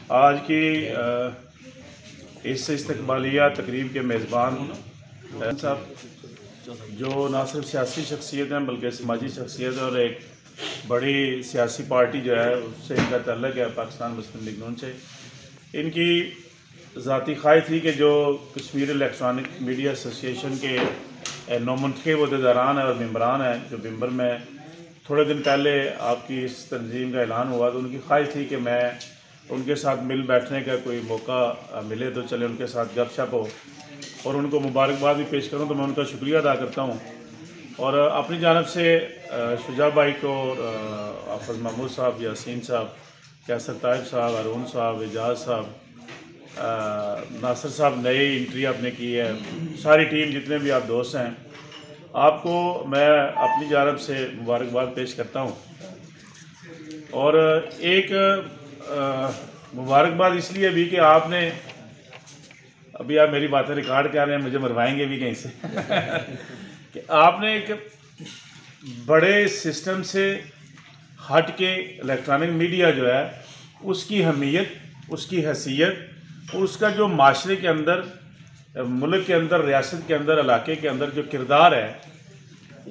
आज की इस इस्तकबालिया तकरीब के मेज़बान साहब जो ना सिर्फ सियासी शख्सियत हैं बल्कि समाजी शख्सियत है और एक बड़ी सियासी पार्टी जो है उससे इनका तल्लुक़ है पाकिस्तान मुस्लिम लीग नून से। इनकी ज़ाती ख्वाहिश थी कि जो कश्मीर इलेक्ट्रॉनिक मीडिया एसोसिएशन के नौमंतखब अहदेदारान और मेम्बरान हैं, जो मेम्बर में थोड़े दिन पहले आपकी इस तंजीम का ऐलान हुआ, तो उनकी ख्वाहिश थी कि मैं उनके साथ मिल बैठने का कोई मौका मिले तो चले उनके साथ गपशप हो और उनको मुबारकबाद भी पेश करूं। तो मैं उनका शुक्रिया अदा करता हूं और अपनी जानब से शुजा भाई को, हाफ़िज़ महमूद साहब, यासीन साहब, कैसर ताइब साहब, अरुण साहब, एजाज साहब, नासिर साहब, नई एंट्री आपने की है, सारी टीम जितने भी आप दोस्त हैं, आपको मैं अपनी जानब से मुबारकबाद पेश करता हूँ। और एक मुबारकबाद इसलिए भी कि आपने, अभी आप मेरी बातें रिकॉर्ड कर रहे हैं, मुझे मरवाएंगे भी कहीं से कि आपने एक बड़े सिस्टम से हट के इलेक्ट्रॉनिक मीडिया जो है उसकी अहमियत, उसकी हैसियत, उसका जो माशरे के अंदर, मुल्क के अंदर, रियासत के अंदर, इलाके के अंदर जो किरदार है,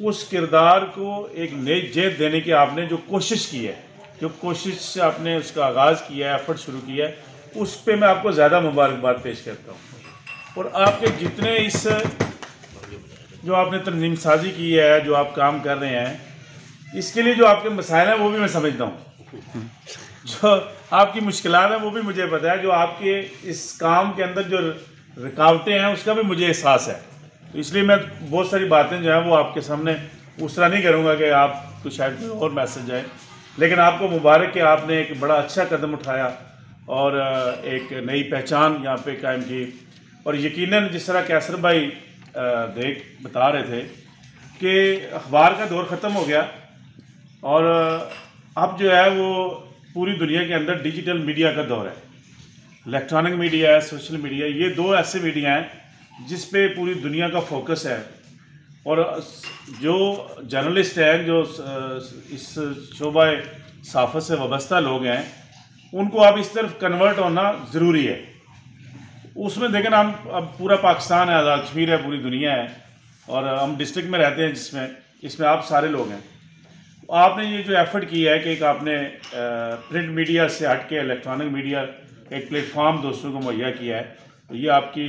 उस किरदार को एक नई जेब देने की आपने जो कोशिश की है, जो कोशिश से आपने उसका आगाज़ किया है, एफर्ट शुरू किया है, उस पर मैं आपको ज़्यादा मुबारकबाद पेश करता हूँ। और आपके जितने इस जो आपने तंजीम साजी की है, जो आप काम कर रहे हैं, इसके लिए जो आपके मसाइल हैं वो भी मैं समझता हूँ, जो आपकी मुश्किलात हैं वो भी मुझे पता है, जो आपके इस काम के अंदर जो रुकावटें हैं उसका भी मुझे एहसास है। तो इसलिए मैं बहुत सारी बातें जो हैं वो आपके सामने उस तरह नहीं करूँगा कि आपको शायद कोई और मैसेज आए, लेकिन आपको मुबारक कि आपने एक बड़ा अच्छा कदम उठाया और एक नई पहचान यहाँ पे कायम की। और यकीनन जिस तरह कैसर भाई बता रहे थे कि अखबार का दौर ख़त्म हो गया और अब जो है वो पूरी दुनिया के अंदर डिजिटल मीडिया का दौर है। इलेक्ट्रॉनिक मीडिया है, सोशल मीडिया, ये दो ऐसे मीडिया हैं जिस पे पूरी दुनिया का फोकस है। और जो जर्नलिस्ट हैं, जो इस शोबा सहाफ़त से वाबस्ता लोग हैं, उनको अब इस तरफ कन्वर्ट होना ज़रूरी है। उसमें देखें ना, हम अब पूरा पाकिस्तान है, आज़ाद कश्मीर है, पूरी दुनिया है और हम डिस्ट्रिक्ट में रहते हैं जिसमें, इसमें आप सारे लोग हैं। आपने ये जो एफ़र्ट किया है कि एक आपने प्रिंट मीडिया से हट के इलेक्ट्रॉनिक मीडिया एक प्लेटफॉर्म दोस्तों को मुहैया किया है, तो ये आपकी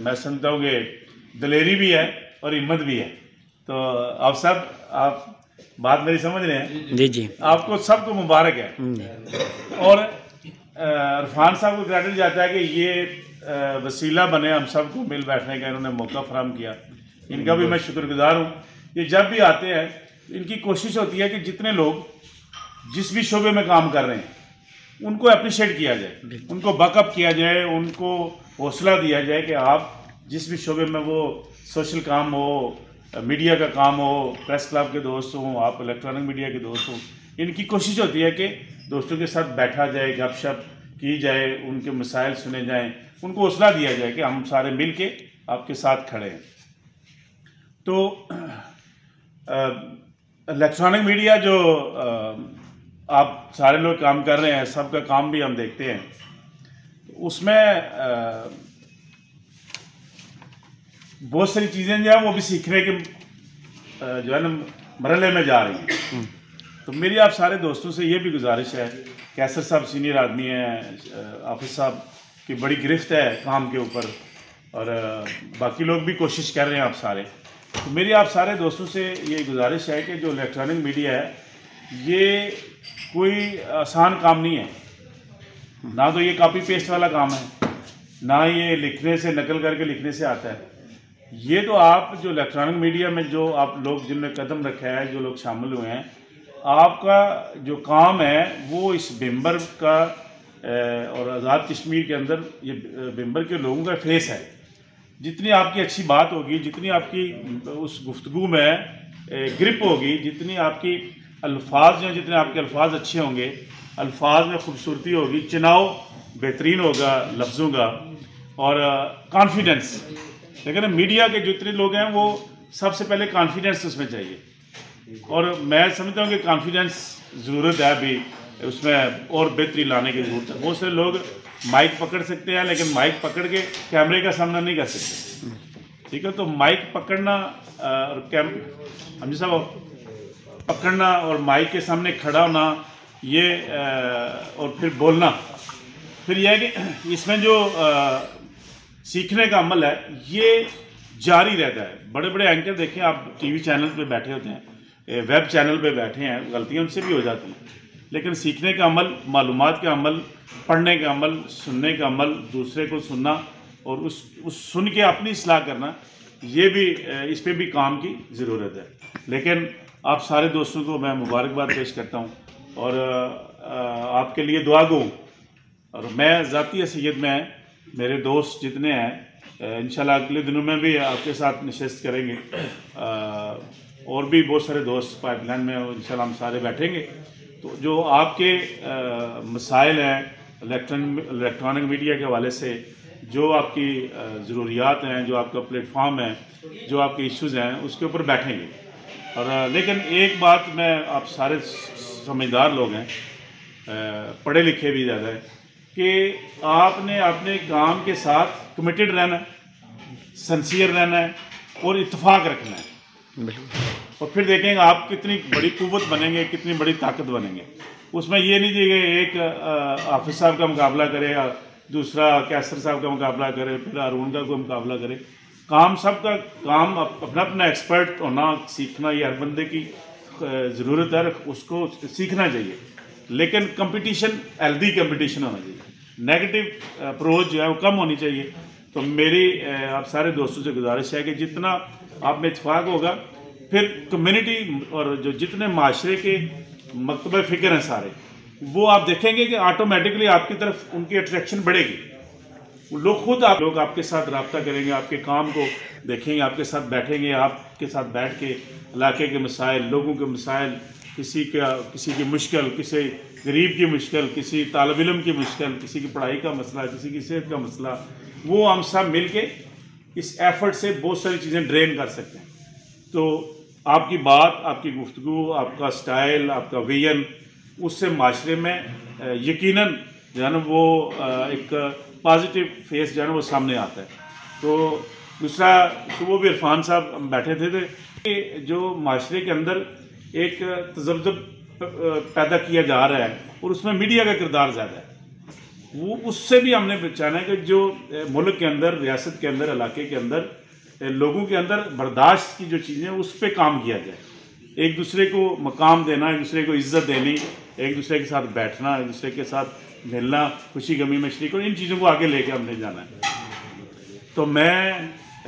मैं समझता हूँ कि दिलेरी भी है और हिम्मत भी है। तो आप बात मेरी समझ रहे हैं? जी जी, आपको सबको मुबारक है। और इरफान साहब को क्रेडिट जाता है कि ये वसीला बने हम सबको मिल बैठने का, इन्होंने मौका फराहम किया, इनका भी मैं शुक्रगुजार हूँ। ये जब भी आते हैं इनकी कोशिश होती है कि जितने लोग जिस भी शोबे में काम कर रहे हैं उनको अप्रिशिएट किया जाए, उनको बैकअप किया जाए, उनको हौसला दिया जाए कि आप जिस भी शोबे में, वो सोशल काम हो, मीडिया का काम हो, प्रेस क्लब के दोस्त हों, आप इलेक्ट्रॉनिक मीडिया के दोस्त हों, इनकी कोशिश होती है कि दोस्तों के साथ बैठा जाए, गपशप की जाए, उनके मसाइल सुने जाएं, उनको हौसला दिया जाए कि हम सारे मिल के आपके साथ खड़े हैं। तो इलेक्ट्रॉनिक मीडिया जो आप सारे लोग काम कर रहे हैं, सबका काम भी हम देखते हैं, उसमें बहुत सारी चीज़ें जो हैं वो भी सीखने के जो है ना मरहले में जा रही हैं। तो मेरी आप सारे दोस्तों से ये भी गुजारिश है, कैसर साहब सीनियर आदमी हैं, हाफिज़ साहब की बड़ी गिरफ्त है काम के ऊपर और बाकी लोग भी कोशिश कर रहे हैं आप सारे। तो मेरी आप सारे दोस्तों से ये गुजारिश है कि जो इलेक्ट्रॉनिक मीडिया है ये कोई आसान काम नहीं है, ना तो ये कॉपी पेस्ट वाला काम है, ना ये लिखने से, नकल करके लिखने से आता है। ये तो आप जो इलेक्ट्रॉनिक मीडिया में जो आप लोग जिनने कदम रखा है, जो लोग शामिल हुए हैं, आपका जो काम है वो इस मेंबर का और आज़ाद कश्मीर के अंदर ये मेंबर के लोगों का फेस है। जितनी आपकी अच्छी बात होगी, जितनी आपकी उस गुफ्तगू में ग्रिप होगी, जितनी आपकी अल्फाज जो, जितने आपके अल्फाज अच्छे होंगे, अल्फाज में खूबसूरती होगी, चुनाव बेहतरीन होगा लफ्ज़ों का और कॉन्फिडेंस। लेकिन मीडिया के जितने लोग हैं वो सबसे पहले कॉन्फिडेंस उसमें चाहिए और मैं समझता हूँ कि कॉन्फिडेंस ज़रूरत है अभी उसमें और बेहतरी लाने की ज़रूरत है। बहुत से लोग माइक पकड़ सकते हैं लेकिन माइक पकड़ के कैमरे का सामना नहीं कर सकते, ठीक है। तो माइक पकड़ना और हम जैसा पकड़ना और माइक के सामने खड़ा होना ये और फिर बोलना, फिर यह है कि इसमें जो सीखने का अमल है ये जारी रहता है। बड़े बड़े एंकर देखें आप, टीवी चैनल पे बैठे होते हैं, वेब चैनल पे बैठे हैं, गलतियां उनसे भी हो जाती हैं, लेकिन सीखने का अमल, मालूमात का अमल, पढ़ने का अमल, सुनने का अमल, दूसरे को सुनना और उस सुन के अपनी इस्लाह करना, ये भी इस पे भी काम की ज़रूरत है। लेकिन आप सारे दोस्तों को मैं मुबारकबाद पेश करता हूँ और आपके लिए दुआ गो। और मैं ज़ाती हैसियत में मेरे दोस्त जितने हैं इंशाल्लाह अगले दिनों में भी आपके साथ नशिस्त करेंगे, और भी बहुत सारे दोस्त पाइपलाइन में इंशाल्लाह हम सारे बैठेंगे। तो जो आपके मसाइल हैं इलेक्ट्रॉनिक मीडिया के हवाले से, जो आपकी ज़रूरियात हैं, जो आपका प्लेटफॉर्म है, जो आपके इश्यूज़ हैं, उसके ऊपर बैठेंगे। और लेकिन एक बात, मैं आप सारे समझदार लोग हैं, पढ़े लिखे भी ज़्यादा हैं, कि आपने अपने काम के साथ कमिटेड रहना है, सिंसियर रहना है और इत्तेफाक रखना है। और फिर देखेंगे आप कितनी बड़ी कुव्वत बनेंगे, कितनी बड़ी ताकत बनेंगे। उसमें ये नहीं कि एक हाफिज़ साहब का मुकाबला करे, दूसरा कैसर साहब का मुकाबला करे, फिर अरुण का कोई मुकाबला करे। काम सबका काम अपना अपना एक्सपर्ट होना, सीखना, ये हर बंदे की ज़रूरत है, उसको सीखना चाहिए। लेकिन कंपटीशन हेल्दी कंपटीशन होना चाहिए, नेगेटिव अप्रोच जो है वो कम होनी चाहिए। तो मेरी आप सारे दोस्तों से गुजारिश है कि जितना आप में इत्तेफाक होगा, फिर कम्युनिटी और जो जितने माशरे के मकतब फ़िक्र हैं सारे, वो आप देखेंगे कि ऑटोमेटिकली आपकी तरफ उनकी अट्रैक्शन बढ़ेगी। लोग खुद लोग आपके साथ रब्ता करेंगे, आपके काम को देखेंगे, आपके साथ बैठेंगे, आपके साथ बैठ के इलाके के मसाइल, लोगों के मसाइल, किसी की मुश्किल, किसी गरीब की मुश्किल, किसी तालिब इल्म की मुश्किल, किसी की पढ़ाई का मसला, किसी की सेहत का मसला, वो हम सब मिल के इस एफर्ट से बहुत सारी चीज़ें ड्रेन कर सकते हैं। तो आपकी बात, आपकी गुफ्तगू, आपका स्टाइल, आपका विजन, उससे माशरे में यकीनन जो है ना वो एक पॉजिटिव फेस जो है ना वो सामने आता है। तो दूसरा, सुबह भी इरफान साहब हम बैठे थे कि जो माशरे के अंदर एक तजब्जुब पैदा किया जा रहा है और उसमें मीडिया का किरदार ज़्यादा है, वो उससे भी हमने बचाना है कि जो मुल्क के अंदर, रियासत के अंदर, इलाके के अंदर, लोगों के अंदर बर्दाश्त की जो चीज़ें उस पर काम किया जाए। एक दूसरे को मकाम देना, एक दूसरे को इज्जत देनी, एक दूसरे के साथ बैठना, एक दूसरे के साथ मिलना, खुशी गमी में शरीक और इन चीज़ों को आगे लेके हमने जाना है। तो मैं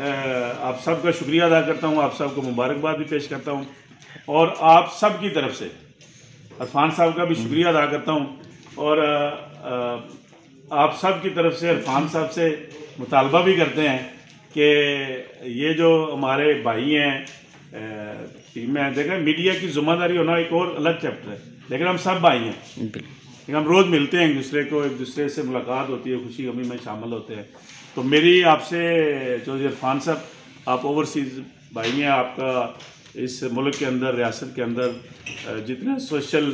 आप सबका शुक्रिया अदा करता हूँ, आप सबको मुबारकबाद भी पेश करता हूँ और आप सब की तरफ से इरफान साहब का भी शुक्रिया अदा करता हूँ और आप सब की तरफ से इरफान साहब से मुतालबा भी करते हैं कि ये जो हमारे भाई हैं टीम में, देखें मीडिया की जिम्मेदारी होना एक और अलग चैप्टर है, लेकिन हम सब भाई हैं, लेकिन हम रोज़ मिलते हैं एक दूसरे को, एक दूसरे से मुलाकात होती है, खुशी गमी में शामिल होते हैं। तो मेरी आपसे चौधरी इरफान साहब, आप ओवरसीज़ भाई हैं, आपका इस मुल्क के अंदर, रियासत के अंदर जितने सोशल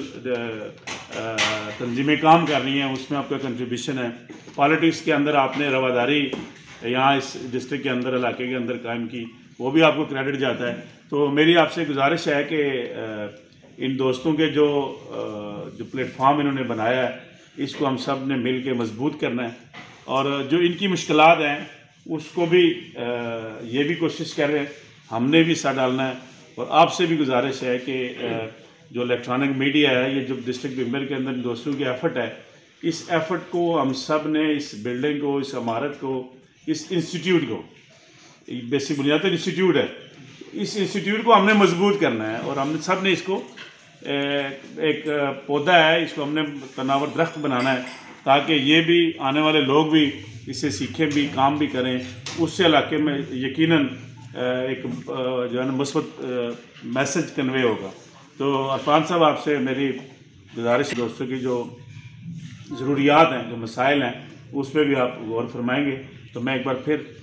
तंजीमें काम कर रही हैं उसमें आपका कंट्रीब्यूशन है। पॉलिटिक्स के अंदर आपने रवादारी यहाँ इस डिस्ट्रिक्ट के अंदर, इलाके के अंदर कायम की, वो भी आपको क्रेडिट जाता है। तो मेरी आपसे गुजारिश है कि इन दोस्तों के जो प्लेटफॉर्म इन्होंने बनाया है, इसको हम सब ने मिल के मजबूत करना है और जो इनकी मुश्किलात हैं उसको भी ये भी कोशिश कर रहे हैं, हमने भी हिस्सा डालना है। और आपसे भी गुजारिश है कि जो इलेक्ट्रॉनिक मीडिया है, ये जो डिस्ट्रिक्ट बिम्बर के अंदर दोस्तों की एफ़र्ट है, इस एफ़र्ट को हम सब ने, इस बिल्डिंग को, इस इमारत को, इस इंस्टीट्यूट को, बेसिक बुनियादी इंस्टीट्यूट है, इस इंस्टीट्यूट को हमने मजबूत करना है और हमने सब ने इसको एक पौधा है, इसको हमने तनावर दरख्त बनाना है ताकि ये भी आने वाले लोग भी इससे सीखें भी, काम भी करें, उससे इलाके में यकीनन एक जो है ना मुस्बत मैसेज कन्वे होगा। तो इरफान साहब, आपसे मेरी गुजारिश, दोस्तों की जो ज़रूरियात हैं, जो मसाइल हैं, उस पर भी आप गौर फरमाएंगे। तो मैं एक बार फिर